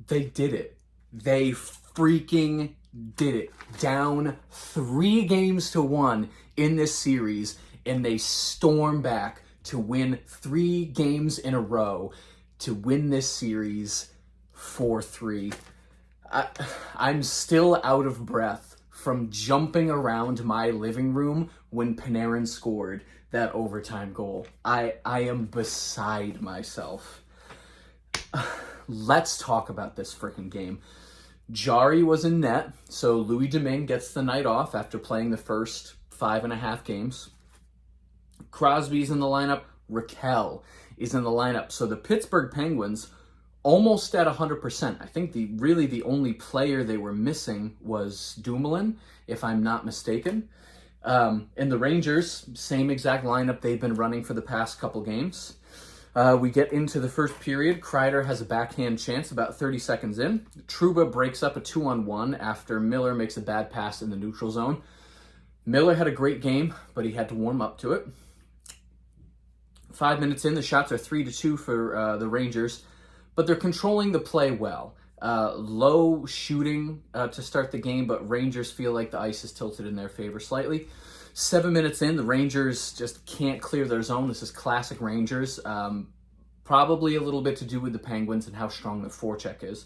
They did it. They freaking did it. Down 3-1 in this series, and they storm back to win 3 games in a row to win this series 4-3. I'm still out of breath from jumping around my living room when Panarin scored that overtime goal. I am beside myself. Let's talk about this freaking game. Jari was in net, so Louis Domingue gets the night off after playing the first 5.5 games. Crosby's in the lineup. Raquel is in the lineup. So the Pittsburgh Penguins almost at 100%. I think the only player they were missing was Dumoulin, if I'm not mistaken. And the Rangers, same exact lineup they've been running for the past couple games. We get into the first period. Kreider has a backhand chance about 30 seconds in. Trouba breaks up a 2-on-1 after Miller makes a bad pass in the neutral zone. Miller had a great game, but he had to warm up to it. 5 minutes in, the shots are 3-2 for the Rangers, but they're controlling the play well. Low shooting to start the game, but Rangers feel like the ice is tilted in their favor slightly. 7 minutes in, the Rangers just can't clear their zone. This is classic Rangers. Probably a little bit to do with the Penguins and how strong their forecheck is.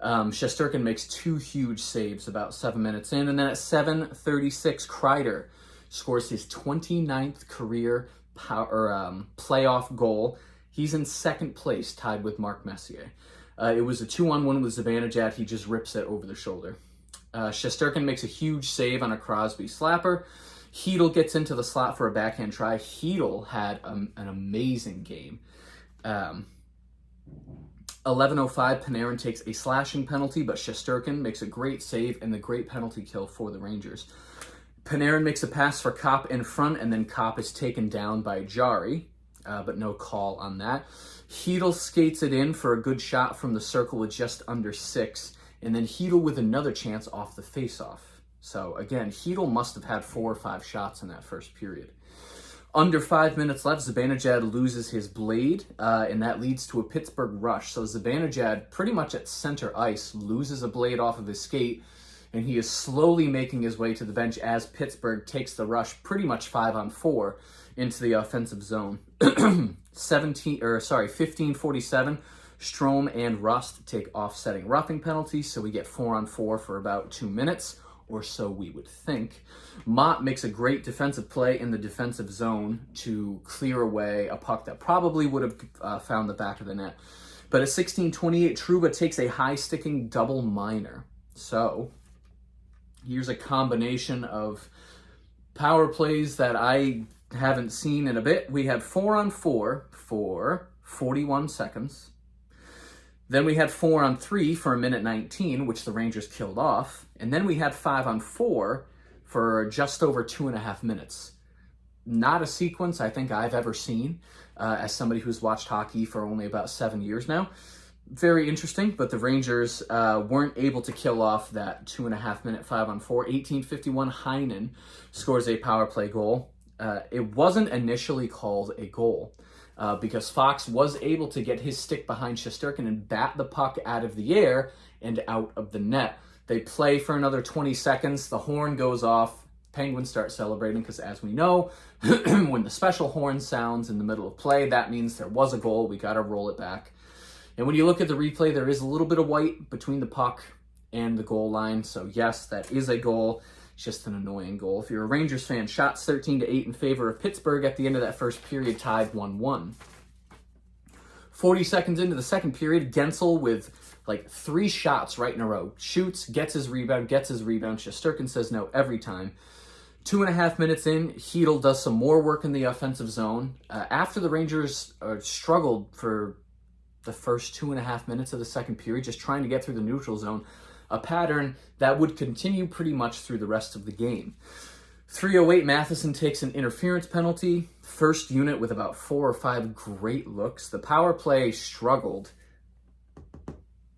Shesterkin makes 2 huge saves about 7 minutes in, and then at 7:36, Kreider scores his 29th career playoff goal. He's in second place, tied with Mark Messier. It was a 2-on-1 with Zibanejad. He just rips it over the shoulder. Shesterkin makes a huge save on a Crosby slapper. Hedl gets into the slot for a backhand try. Hedl had an amazing game. 11:05, Panarin takes a slashing penalty, but Shesterkin makes a great save and the great penalty kill for the Rangers. Panarin makes a pass for Kopp in front, and then Kopp is taken down by Jari, but no call on that. Hedl skates it in for a good shot from the circle with just under 6, and then Hedl with another chance off the faceoff. So again, Hedl must have had 4 or 5 shots in that first period. Under 5 minutes left, Zibanejad loses his blade, and that leads to a Pittsburgh rush. So Zibanejad, pretty much at center ice, loses a blade off of his skate, and he is slowly making his way to the bench as Pittsburgh takes the rush pretty much 5-on-4 into the offensive zone. 15:47, Strome and Rust take offsetting roughing penalties, so we get 4-on-4 for about 2 minutes, or so we would think. Mott makes a great defensive play in the defensive zone to clear away a puck that probably would have found the back of the net. But at 16:28, Trouba takes a high-sticking double minor. So here's a combination of power plays that I haven't seen in a bit. We had 4-on-4 for 41 seconds. Then we had 4-on-3 for 1:19, which the Rangers killed off. And then we had 5-on-4 for just over 2.5 minutes. Not a sequence I think I've ever seen as somebody who's watched hockey for only about 7 years now. Very interesting, but the Rangers weren't able to kill off that 2.5 minute 5-on-4. 18:51, Heinen scores a power play goal. It wasn't initially called a goal because Fox was able to get his stick behind Shesterkin and bat the puck out of the air and out of the net. They play for another 20 seconds. The horn goes off. Penguins start celebrating because, as we know, when the special horn sounds in the middle of play, that means there was a goal. We got to roll it back. And when you look at the replay, there is a little bit of white between the puck and the goal line. So yes, that is a goal. It's just an annoying goal. If you're a Rangers fan, shots 13-8 in favor of Pittsburgh at the end of that first period, tied 1-1. 40 seconds into the second period, Gensel with like 3 shots right in a row. Shoots, gets his rebound. Shesterkin says no every time. 2.5 minutes in, Hedl does some more work in the offensive zone. After the Rangers struggled for the first 2.5 minutes of the second period, just trying to get through the neutral zone, a pattern that would continue pretty much through the rest of the game. 3:08, Matheson takes an interference penalty. First unit with about 4 or 5 great looks. The power play struggled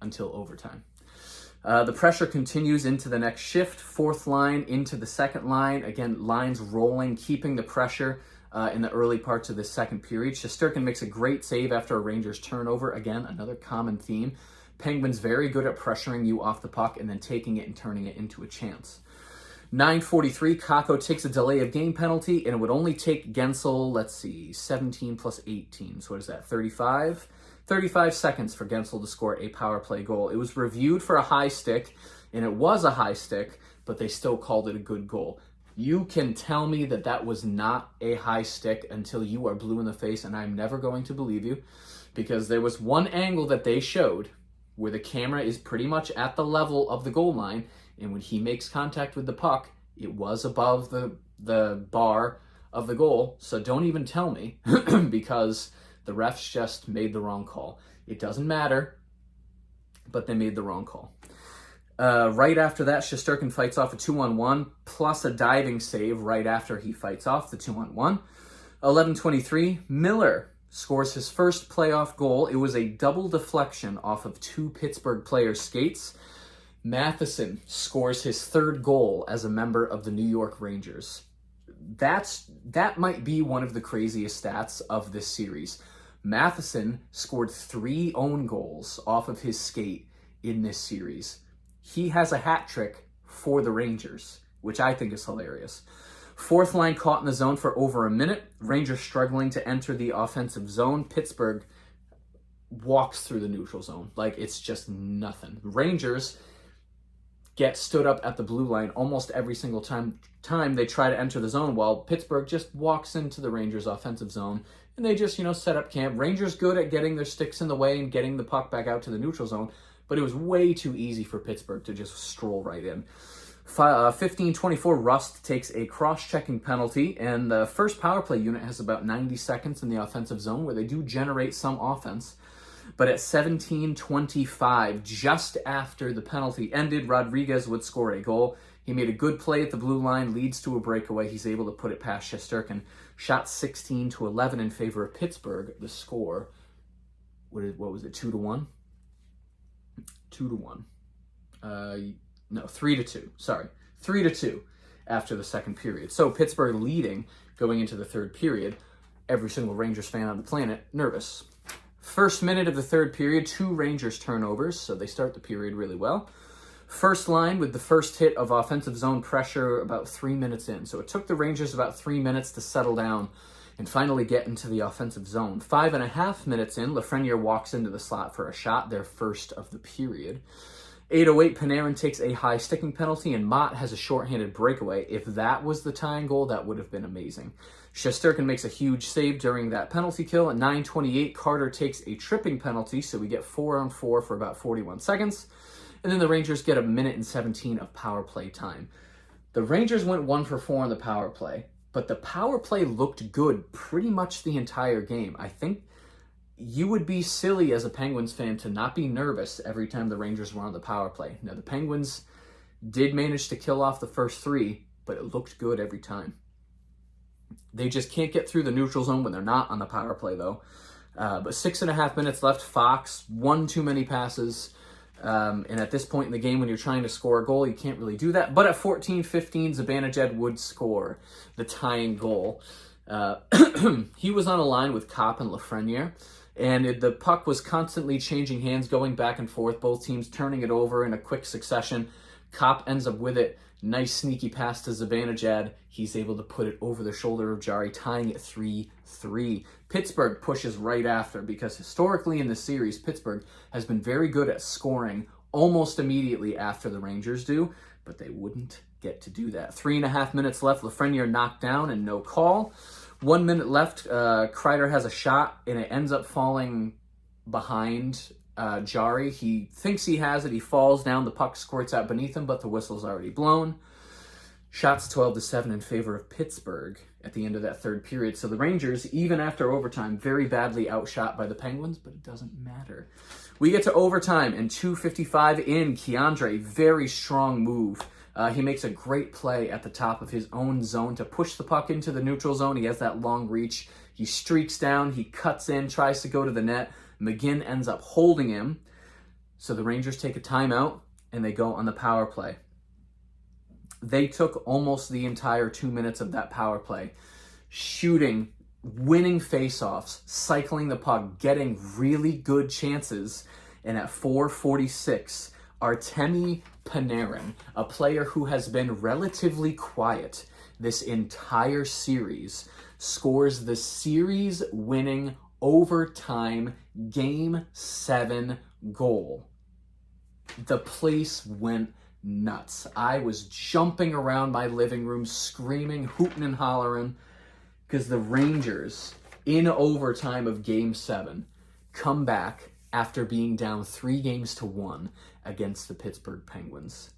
until overtime. The pressure continues into the next shift. 4th line into the 2nd line. Again, lines rolling, keeping the pressure in the early parts of the second period. Shesterkin makes a great save after a Rangers turnover. Again, another common theme. Penguins very good at pressuring you off the puck and then taking it and turning it into a chance. 9:43, Kakko takes a delay of game penalty, and it would only take Gensel, 17 plus 18. So what is that, 35? 35 seconds for Gensel to score a power play goal. It was reviewed for a high stick, and it was a high stick, but they still called it a good goal. You can tell me that that was not a high stick until you are blue in the face, and I'm never going to believe you, because there was one angle that they showed where the camera is pretty much at the level of the goal line, and when he makes contact with the puck, it was above the bar of the goal. So don't even tell me, because the refs just made the wrong call. It doesn't matter, but they made the wrong call. Right after that, Shesterkin fights off a 2-on-1, plus a diving save right after he fights off the 2-on-1. 11:23, Miller scores his first playoff goal. It was a double deflection off of two Pittsburgh players' skates. Matheson scores his third goal as a member of the New York Rangers. That might be one of the craziest stats of this series. Matheson scored 3 own goals off of his skate in this series. He has a hat trick for the Rangers, which I think is hilarious. Fourth line caught in the zone for over a minute. Rangers struggling to enter the offensive zone. Pittsburgh walks through the neutral zone like it's just nothing. Rangers get stood up at the blue line almost every single time they try to enter the zone, while Pittsburgh just walks into the Rangers' offensive zone, and they just, set up camp. Rangers good at getting their sticks in the way and getting the puck back out to the neutral zone, but it was way too easy for Pittsburgh to just stroll right in. 15:24, Rust takes a cross-checking penalty, and the first power play unit has about 90 seconds in the offensive zone where they do generate some offense. But at 17:25, just after the penalty ended, Rodriguez would score a goal. He made a good play at the blue line, leads to a breakaway. He's able to put it past Shesterkin. Shot 16-11 in favor of Pittsburgh. The score, what was it, 2-1? 2-1. No, 3-2. Sorry, 3-2 after the second period. So Pittsburgh leading going into the third period. Every single Rangers fan on the planet nervous. First minute of the third period, 2 Rangers turnovers, so they start the period really well. First line with the first hit of offensive zone pressure about 3 minutes in. So it took the Rangers about 3 minutes to settle down and finally get into the offensive zone. 5.5 minutes in, Lafreniere walks into the slot for a shot, their first of the period. 8:08, Panarin takes a high sticking penalty, and Mott has a shorthanded breakaway. If that was the tying goal, that would have been amazing. Shesterkin makes a huge save during that penalty kill. At 9:28, Carter takes a tripping penalty, so we get 4-on-4 for about 41 seconds. And then the Rangers get 1:17 of power play time. The Rangers went 1-for-4 on the power play, but the power play looked good pretty much the entire game. I think you would be silly as a Penguins fan to not be nervous every time the Rangers were on the power play. Now, the Penguins did manage to kill off the first 3, but it looked good every time. They just can't get through the neutral zone when they're not on the power play, though. But 6.5 minutes left. Fox, 1 too many passes. And at this point in the game, when you're trying to score a goal, you can't really do that. But at 14:15, Zibanejad would score the tying goal. He was on a line with Kopp and Lafreniere. And the puck was constantly changing hands, going back and forth, both teams turning it over in a quick succession. Kopp ends up with it. Nice sneaky pass to Zibanejad. He's able to put it over the shoulder of Jari, tying it 3-3. Pittsburgh pushes right after, because historically in the series, Pittsburgh has been very good at scoring almost immediately after the Rangers do, but they wouldn't get to do that. 3.5 minutes left. Lafreniere knocked down and no call. 1 minute left. Kreider has a shot, and it ends up falling behind Jari. He thinks he has it. He falls down. The puck squirts out beneath him, but the whistle's already blown. Shots 12-7 in favor of Pittsburgh at the end of that third period. So the Rangers, even after overtime, very badly outshot by the Penguins, but it doesn't matter. We get to overtime, and 2:55 in, K'Andre, very strong move. He makes a great play at the top of his own zone to push the puck into the neutral zone. He has that long reach. He streaks down. He cuts in, tries to go to the net. McGinn ends up holding him. So the Rangers take a timeout, and they go on the power play. They took almost the entire 2 minutes of that power play, shooting, winning faceoffs, cycling the puck, getting really good chances, And at 4:46, Artemi Panarin, a player who has been relatively quiet this entire series, scores the series-winning overtime Game 7 goal. The place went nuts. I was jumping around my living room, screaming, hooting and hollering, because the Rangers, in overtime of Game 7, come back after being down 3-1 against the Pittsburgh Penguins.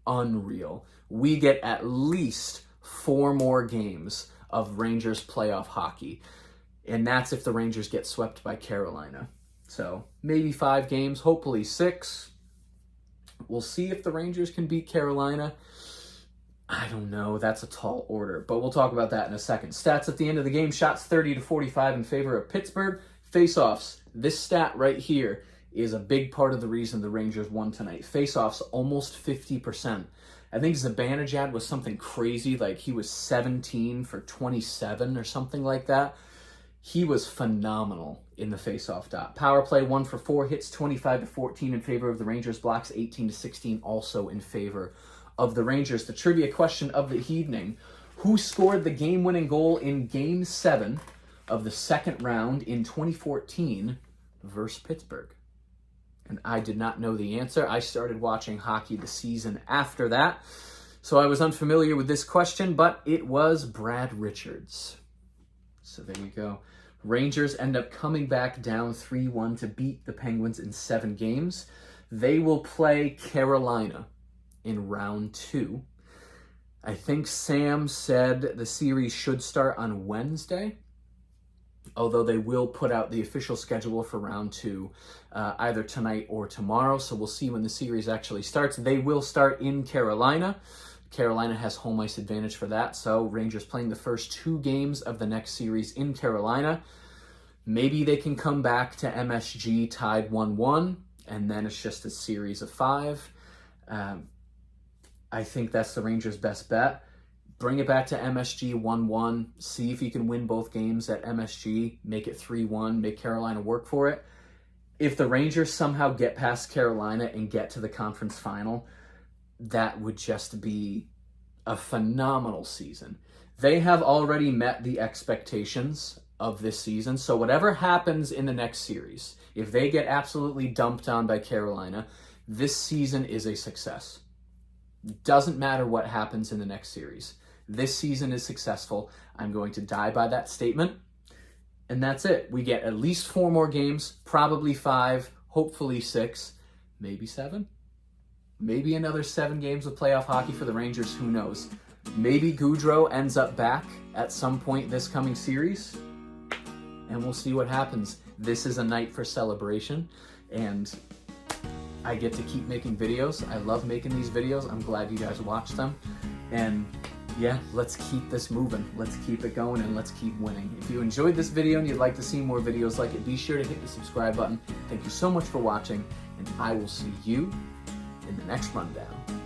Unreal. We get at least 4 more games of Rangers playoff hockey, and that's if the Rangers get swept by Carolina. So maybe 5 games, hopefully 6. We'll see if the Rangers can beat Carolina. I don't know. That's a tall order, but we'll talk about that in a second. Stats at the end of the game: shots 30-45 in favor of Pittsburgh. Face-offs. This stat right here is a big part of the reason the Rangers won tonight. Face-offs almost 50%. I think Zibanejad was something crazy, like he was 17 for 27 or something like that. He was phenomenal in the face-off dot. Power play 1 for 4, hits 25-14 in favor of the Rangers, blocks 18-16 also in favor of the Rangers. The trivia question of the evening: who scored the game-winning goal in Game 7 of the second round in 2014 versus Pittsburgh? And I did not know the answer. I started watching hockey the season after that, so I was unfamiliar with this question, but it was Brad Richards. So there you go. Rangers end up coming back down 3-1 to beat the Penguins in 7 games. They will play Carolina in round 2. I think Sam said the series should start on Wednesday, although they will put out the official schedule for round 2 either tonight or tomorrow, so we'll see when the series actually starts. They will start in Carolina. Carolina has home ice advantage for that, so Rangers playing the first 2 games of the next series in Carolina. Maybe they can come back to MSG tied 1-1, and then it's just a series of 5. I think that's the Rangers' best bet. Bring it back to MSG 1-1, see if you can win both games at MSG, make it 3-1, make Carolina work for it. If the Rangers somehow get past Carolina and get to the conference final, that would just be a phenomenal season. They have already met the expectations of this season, so whatever happens in the next series, if they get absolutely dumped on by Carolina, this season is a success. Doesn't matter what happens in the next series. This season is successful. I'm going to die by that statement. And that's it. We get at least 4 more games, probably 5, hopefully 6, maybe 7. Maybe another 7 games of playoff hockey for the Rangers, who knows. Maybe Gaudreau ends up back at some point this coming series, and we'll see what happens. This is a night for celebration, and I get to keep making videos. I love making these videos. I'm glad you guys watch them. And yeah, let's keep this moving. Let's keep it going, and let's keep winning. If you enjoyed this video and you'd like to see more videos like it, be sure to hit the subscribe button. Thank you so much for watching, and I will see you in the next rundown.